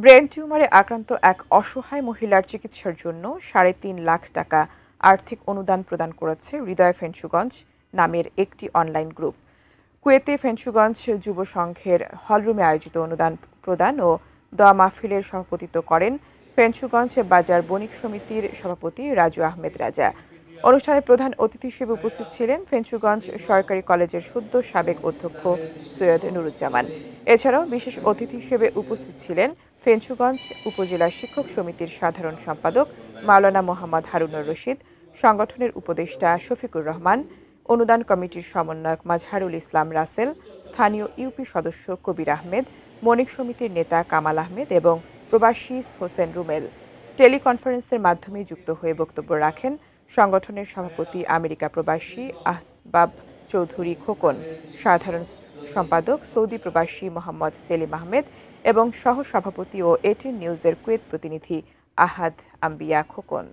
Brain টিউমারে আক্রান্ত এক অসহায় মহিলার চিকিৎসার জন্য ৩.৫ লাখ টাকা আর্থিক অনুদান প্রদান করেছে হৃদয় ফেঞ্চুগঞ্জ নামের একটি অনলাইন গ্রুপ। কুয়েতে ফেঞ্চুগঞ্জ যুব সংঘের হলরুমে আয়োজিত অনুদান প্রদান ও দোয়া মাহফিলের সভাপতিত্ব করেন ফেঞ্চুগঞ্জ বাজার বণিক সমিতির সভাপতি রাজু আহমেদ রাজা। অনুষ্ঠানে প্রধান অতিথি হিসেবে উপস্থিত ছিলেন ফেঞ্চুগঞ্জ সরকারি কলেজের সদ্য সাবেক অধ্যক্ষ সৈয়দ নুরুজ্জামান। এছাড়াও বিশেষ অতিথি হিসেবে উপস্থিত ছিলেন ফেঞ্চুগঞ্জ উপজেলা শিক্ষক সমিতির সাধারণ সম্পাদক মাওলানা মোহাম্মদ হারুনুর রশিদ, সংগঠনের উপদেষ্টা শফিকুর রহমান, অনুদান কমিটির সমন্বয়ক মাজহারুল ইসলাম রাসেল, স্থানীয় ইউপি সদস্য কবির আহমেদ, বণিক সমিতির নেতা কামাল আহমেদ এবং প্রবাসী হোসেন রুমেল। টেলিকনফারেন্সের মাধ্যমে যুক্ত হয়ে বক্তব্য রাখেন সংগঠনের সভাপতি আমেরিকা প্রবাসী আহবাব চৌধুরী খোকন, সাধারণ সম্পাদক সৌদি প্রবাসী মোহাম্মদ সেলিম আহমেদ এবং সহ সভাপতি ও 18 নিউজের কুয়েত প্রতিনিধি আহাদ আম্বিয়া খোকন।